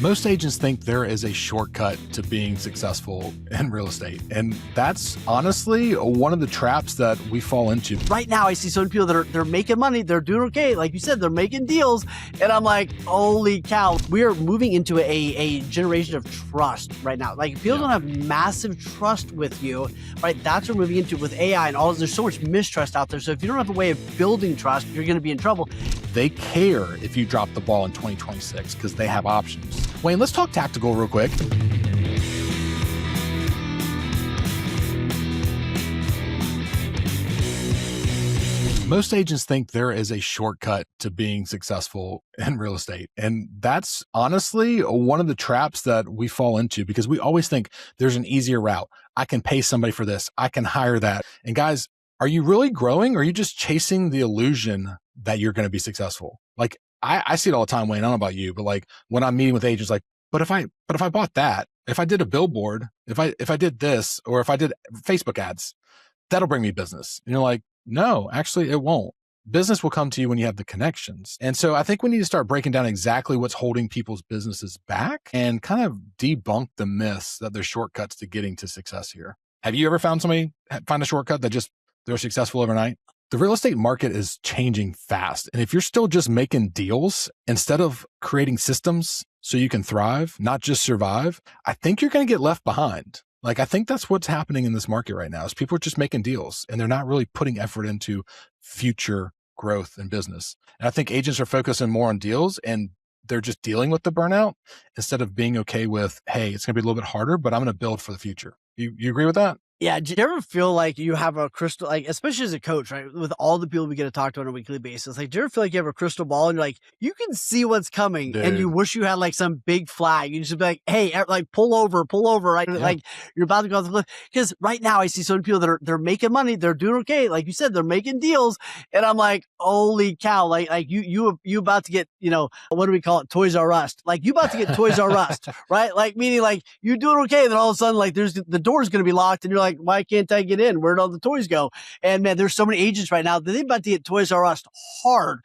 Most agents think there is a shortcut to being successful in real estate. And that's honestly one of the traps that we fall into. Right now, I see so many people that they're making money. They're doing okay. Like you said, they're making deals. And I'm like, holy cow. We are moving into a generation of trust right now. Like people don't have massive trust with you, right? That's what we're moving into with AI and all. There's so much mistrust out there. So if you don't have a way of building trust, you're going to be in trouble. They care if you drop the ball in 2026 because they have options. Wayne, let's talk tactical real quick. Most agents think there is a shortcut to being successful in real estate. And that's honestly one of the traps that we fall into because we always think there's an easier route. I can pay somebody for this. I can hire that. And guys, are you really growing or are you just chasing the illusion that you're going to be successful? Like I see it all the time, Wayne. I don't know about you, but like when I'm meeting with agents, like, but if I bought that, if I did a billboard, if I did this, or if I did Facebook ads, that'll bring me business. And you're like, no, actually it won't. Business will come to you when you have the connections. And so I think we need to start breaking down exactly what's holding people's businesses back and kind of debunk the myths that there's shortcuts to getting to success here. Have you ever found somebody find a shortcut that just they're successful overnight? The real estate market is changing fast. And if you're still just making deals instead of creating systems so you can thrive, not just survive, I think you're going to get left behind. Like, I think that's what's happening in this market right now is people are just making deals and they're not really putting effort into future growth and business. And I think agents are focusing more on deals and they're just dealing with the burnout instead of being okay with, hey, it's going to be a little bit harder, but I'm going to build for the future. You agree with that? Yeah. Do you ever feel like you have a crystal, like, especially as a coach, right? With all the people we get to talk to on a weekly basis, like, do you ever feel like you have a crystal ball and you're like, you can see what's coming and you wish you had like some big flag. You just be like, hey, like pull over, right? Yeah. Like you're about to go off the cliff. Because right now I see so many people that they're making money. They're doing okay. Like you said, they're making deals. And I'm like, holy cow. Like you about to get, what do we call it? Toys R Us. Like you about to get Toys R Us, right? Like meaning like you're doing okay. And then all of a sudden, like the door's going to be locked and you're like, why can't I get in? Where'd all the toys go? And man, there's so many agents right now that they're about to get Toys R Us hard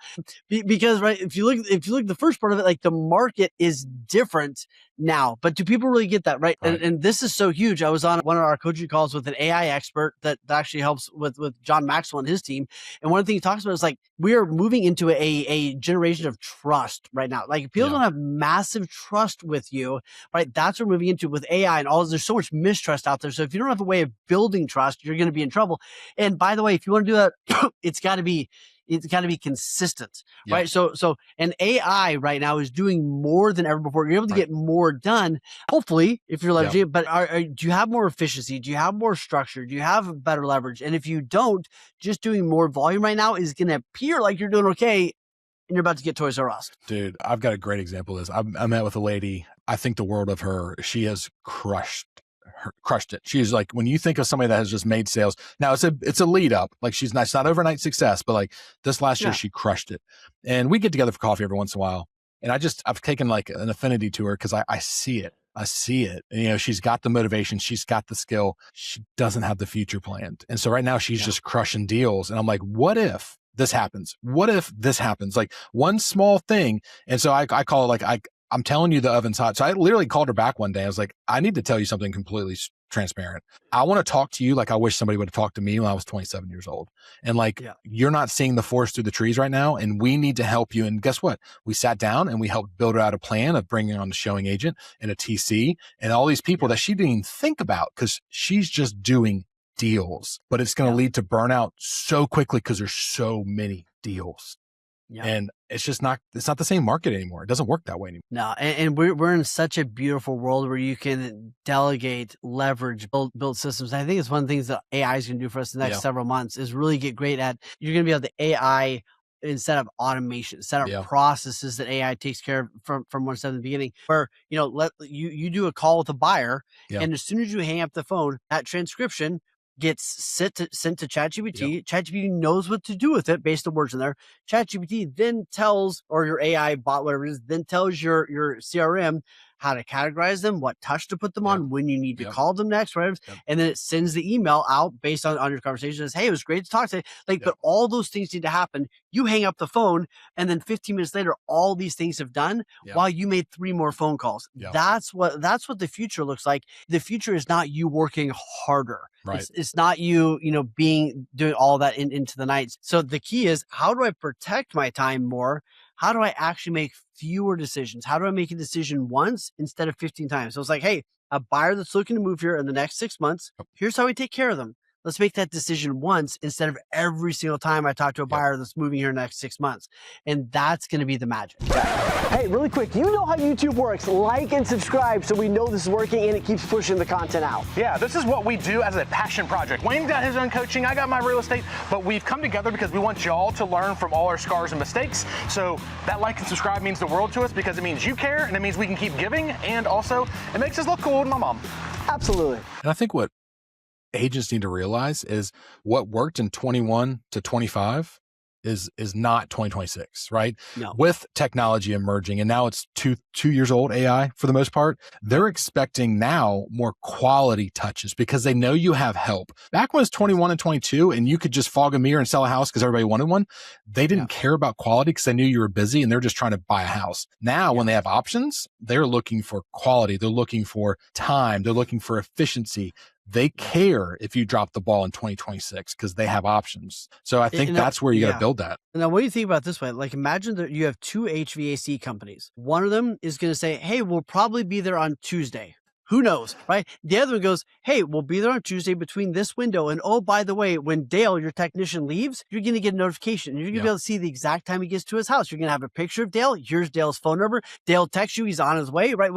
because, right, if you look at the first part of it, like the market is different now, but do people really get that? Right. And this is so huge. I was on one of our coaching calls with an AI expert that actually helps with John Maxwell and his team. And one of the things he talks about is like, we are moving into a generation of trust right now. Like people don't have massive trust with you, right? That's what we're moving into with AI and all. There's so much mistrust out there. So if you don't have a way of building trust, you're going to be in trouble. And by the way, if you want to do that, it's got to be consistent, right? So an AI right now is doing more than ever before. You're able to get more done, hopefully, if you're leveraging it. But do you have more efficiency? Do you have more structure? Do you have better leverage? And if you don't, just doing more volume right now is going to appear like you're doing okay, and you're about to get Toys R Us. Dude, I've got a great example of this. I met with a lady. I think the world of her. She has crushed it. She's like, when you think of somebody that has just made sales, now it's a lead up. Like it's not overnight success, but like this last year, she crushed it. And we get together for coffee every once in a while. And I've taken like an affinity to her because I see it. I see it. And, she's got the motivation. She's got the skill. She doesn't have the future planned. And so right now she's just crushing deals. And I'm like, what if this happens? What if this happens? Like one small thing. And so I call it like, I'm telling you the oven's hot. So I literally called her back one day. I was like, I need to tell you something completely transparent. I want to talk to you like I wish somebody would have talked to me when I was 27 years old. And like, you're not seeing the forest through the trees right now. And we need to help you. And guess what? We sat down and we helped build out a plan of bringing on the showing agent and a TC and all these people that she didn't even think about because she's just doing deals. But it's going to lead to burnout so quickly because there's so many deals. Yeah. And it's not the same market anymore. It doesn't work that way anymore. No. And we're in such a beautiful world where you can delegate, leverage, build systems. And I think it's one of the things that AI is going to do for us the next several months is really get great at, you're going to be able to AI instead of automation, set up processes that AI takes care of from one step in the beginning where, you do a call with a buyer and as soon as you hang up the phone, that transcription gets sent to ChatGPT. ChatGPT knows what to do with it based on words in there. ChatGPT then tells, or your AI bot, whatever it is, then tells your CRM how to categorize them, what touch to put them Yep. on, when you need to Yep. call them next, right? Yep. And then it sends the email out based on your conversation as, hey, it was great to talk to you. Like, but all those things need to happen. You hang up the phone, and then 15 minutes later, all these things have done while you made 3 more phone calls. That's what the future looks like. The future is not you working harder. Right. It's not you, doing all that into the night. So the key is, how do I protect my time more? How do I actually make fewer decisions? How do I make a decision once instead of 15 times? So it's like, hey, a buyer that's looking to move here in the next 6 months, here's how we take care of them. Let's make that decision once instead of every single time I talk to a buyer that's moving here in the next 6 months. And that's going to be the magic. Hey, really quick, you know how YouTube works. Like and subscribe so we know this is working and it keeps pushing the content out. Yeah, this is what we do as a passion project. Wayne's got his own coaching, I got my real estate, but we've come together because we want y'all to learn from all our scars and mistakes. So that like and subscribe means the world to us, because it means you care, and it means we can keep giving, and also it makes us look cool with my mom. Absolutely. And I think what agents need to realize is what worked in 21 to 25 is not 2026, right? No. With technology emerging, and now it's two years old, AI for the most part, they're expecting now more quality touches because they know you have help. Back when it was 21 and 22 and you could just fog a mirror and sell a house because everybody wanted one, they didn't care about quality because they knew you were busy and they're just trying to buy a house. Now, when they have options, they're looking for quality. They're looking for time. They're looking for efficiency. They care if you drop the ball in 2026 because they have options. So I think that's where you got to build that. Now, what do you think about this way? Like, imagine that you have 2 HVAC companies. One of them is going to say, hey, we'll probably be there on Tuesday. Who knows, right? The other one goes, hey, we'll be there on Tuesday between this window. And oh, by the way, when Dale, your technician, leaves, you're going to get a notification. You're going to be able to see the exact time he gets to his house. You're going to have a picture of Dale. Here's Dale's phone number. Dale texts you. He's on his way, right?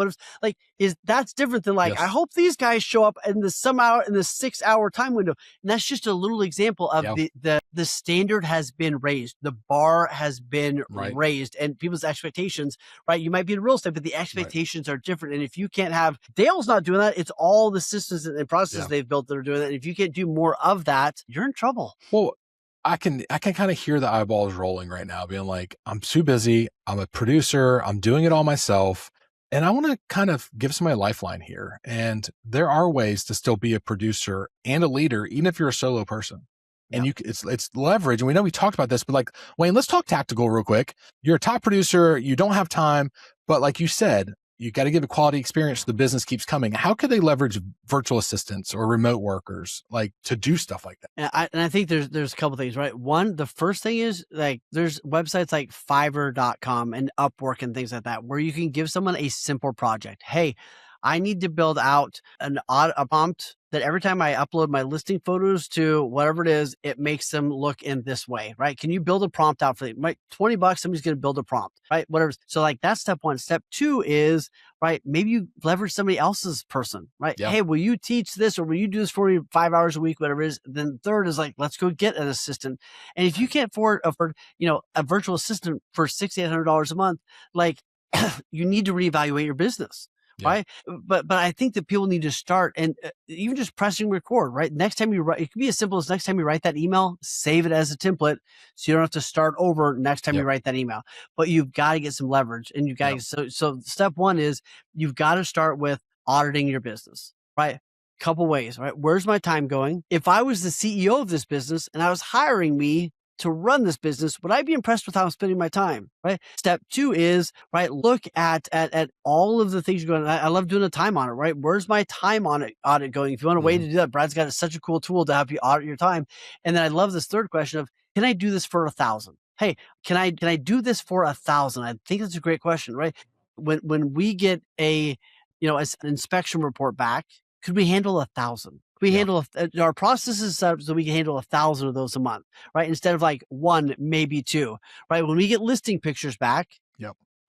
That's different than I hope these guys show up in the 6-hour time window. And that's just a little example of the standard has been raised. The bar has been raised, and people's expectations, right? You might be in real estate, but the expectations are different. And if you can't have Dale's not doing that, it's all the systems and processes they've built that are doing that. And if you can't do more of that, you're in trouble. Well, I can kind of hear the eyeballs rolling right now, being like, I'm too busy. I'm a producer. I'm doing it all myself. And I want to kind of give somebody a lifeline here. And there are ways to still be a producer and a leader, even if you're a solo person. And it's leverage. And we know we talked about this, but like, Wayne, let's talk tactical real quick. You're a top producer. You don't have time, but like you said, you got to give a quality experience so the business keeps coming. How could they leverage virtual assistants or remote workers like to do stuff like that? And I think there's a couple things, right? One, the first thing is like there's websites like Fiverr.com and Upwork and things like that where you can give someone a simple project. Hey, I need to build out a prompt that every time I upload my listing photos to whatever it is, it makes them look in this way, right? Can you build a prompt out for them? Right? $20, somebody's going to build a prompt, right? Whatever. So like that's step one. Step two is, right, maybe you leverage somebody else's person, right? Yeah. Hey, will you teach this or will you do this for me 5 hours a week, whatever it is? Then third is like, let's go get an assistant. And if you can't afford a virtual assistant for $600-800 a month, like you need to reevaluate your business. Right. But I think that people need to start and even just pressing record, right? Next time you write, it could be as simple as next time you write that email, save it as a template. So you don't have to start over next time you write that email, but you've got to get some leverage and you guys. So step one is you've got to start with auditing your business, right? Couple ways, right? Where's my time going? If I was the CEO of this business and I was hiring me to run this business, would I be impressed with how I'm spending my time, right? Step two is, right, look at all of the things you're going. I love doing a time audit, right? Where's my time audit going? If you want a way to do that, Brad's got such a cool tool to help you audit your time. And then I love this third question of, can I do this for 1,000? Hey, can I do this for 1,000? I think that's a great question, right? When we get an inspection report back, could we handle 1,000? We handle our processes set up so we can handle 1,000 of those a month, right? Instead of like 1, maybe 2, right? When we get listing pictures back,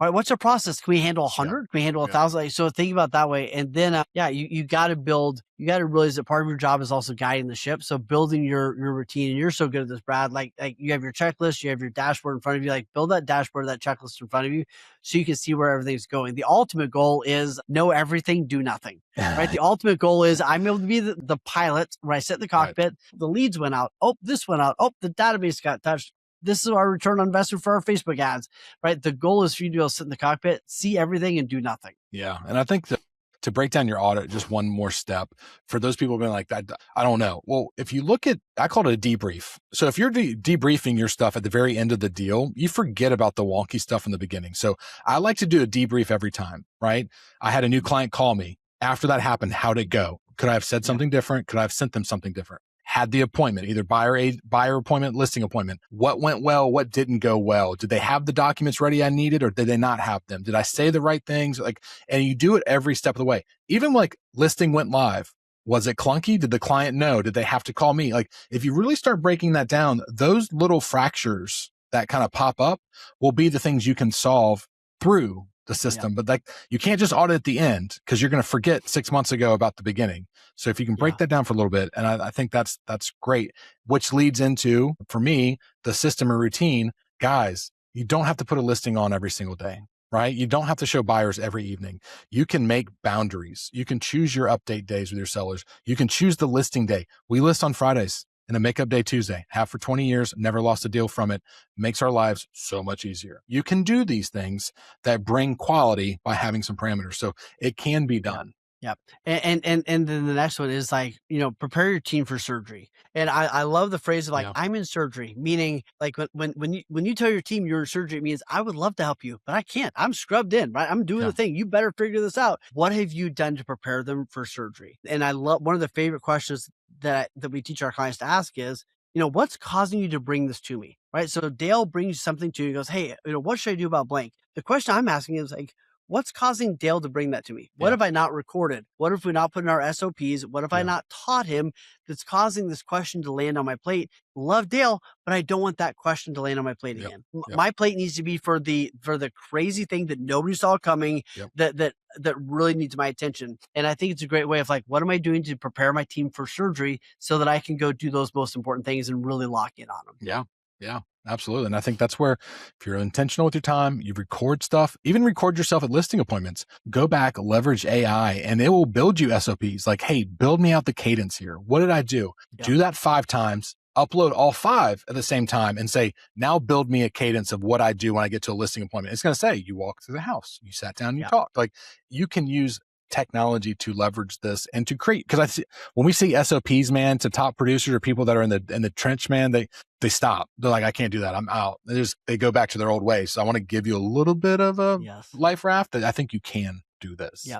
right, what's our process? Can we handle 100? Can we handle 1,000? So think about it that way. And then, you got to build. You got to realize that part of your job is also guiding the ship. So building your routine, and you're so good at this, Brad. Like you have your checklist, you have your dashboard in front of you. Like build that dashboard, that checklist in front of you, so you can see where everything's going. The ultimate goal is know everything, do nothing. Right. The ultimate goal is I'm able to be the pilot where I sit in the cockpit. The leads went out. Oh, this went out. Oh, the database got touched. this is our return on investment for our Facebook ads, right? The goal is for you to be able to sit in the cockpit, see everything, and do nothing. Yeah. And I think that to break down your audit, just one more step for those people being like, I don't know. Well, if you look at, I call it a debrief. So if you're debriefing your stuff at the very end of the deal, you forget about the wonky stuff in the beginning. So I like to do a debrief every time, right? I had a new client call me. After that happened, how'd it go? Could I have said something different? Could I have sent them something different? Had the appointment, either buyer appointment, listing appointment. What went well? What didn't go well? Did they have the documents ready I needed, or did they not have them? Did I say the right things? And you do it every step of the way. Even like listing went live. Was it clunky? Did the client know? Did they have to call me? Like, if you really start breaking that down, those little fractures that kind of pop up will be the things you can solve through the system. But like, you can't just audit at the end, because you're going to forget 6 months ago about the beginning. So if you can break that down for a little bit, and I think that's great, which leads into, for me, the system or routine. Guys, you don't have to put a listing on every single day, right? You don't have to show buyers every evening. You can make boundaries. You can choose your update days with your sellers. You can choose the listing day. We list on Fridays and a makeup day Tuesday. Have for 20 years, never lost a deal from it. Makes our lives so much easier. You can do these things that bring quality by having some parameters. So it can be done. Yep. And then the next one is like, prepare your team for surgery. And I love the phrase of like, I'm in surgery, meaning like when you tell your team you're in surgery, it means I would love to help you, but I can't. I'm scrubbed in, right? I'm doing the thing. You better figure this out. What have you done to prepare them for surgery? And I love, one of the favorite questions that we teach our clients to ask is, what's causing you to bring this to me, right? So Dale brings something to you, he goes, hey, what should I do about blank? The question I'm asking is like, what's causing Dale to bring that to me? What have I not recorded? What if we not put in our SOPs? What if I not taught him that's causing this question to land on my plate? Love Dale, but I don't want that question to land on my plate again. My plate needs to be for the crazy thing that nobody saw coming, that really needs my attention. And I think it's a great way of like, what am I doing to prepare my team for surgery so that I can go do those most important things and really lock in on them? Yeah, absolutely. And I think that's where, if you're intentional with your time, you record stuff, even record yourself at listing appointments, go back, leverage AI, and it will build you SOPs. Like, hey, build me out the cadence here. What did I do? Do that 5 times, upload all 5 at the same time, and say, now build me a cadence of what I do when I get to a listing appointment. It's going to say, you walked through the house, you sat down, you talked. Like, you can use technology to leverage this and to create, because I see when we see SOPs, man, to top producers or people that are in the trench, man, they stop. They're like, I can't do that. I'm out. They go back to their old ways. So I want to give you a little bit of a life raft that I think you can do this.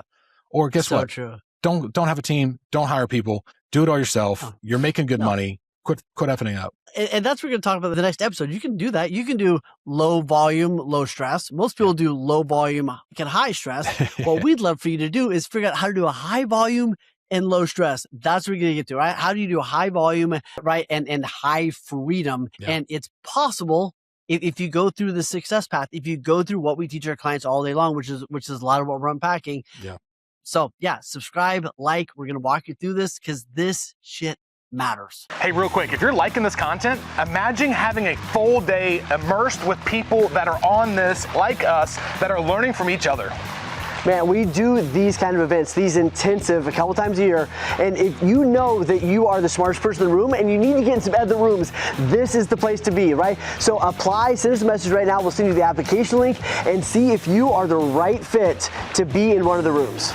Or guess what? True. Don't have a team. Don't hire people. Do it all yourself. You're making good money. Quit effing up. And that's what we're going to talk about in the next episode. You can do that. You can do low volume, low stress. Most people do low volume and high stress. What we'd love for you to do is figure out how to do a high volume and low stress. That's what we're going to get to, right? How do you do a high volume, right? And high freedom. And it's possible if you go through the success path, if you go through what we teach our clients all day long, which is a lot of what we're unpacking. So subscribe, like, we're going to walk you through this because this shit matters. Hey, real quick, if you're liking this content, imagine having a full day immersed with people that are on this, like us, that are learning from each other. Man, we do these kind of events, these intensive, a couple times a year. And if you know that you are the smartest person in the room and you need to get in some other rooms, this is the place to be, right? So apply, send us a message right now. We'll send you the application link and see if you are the right fit to be in one of the rooms.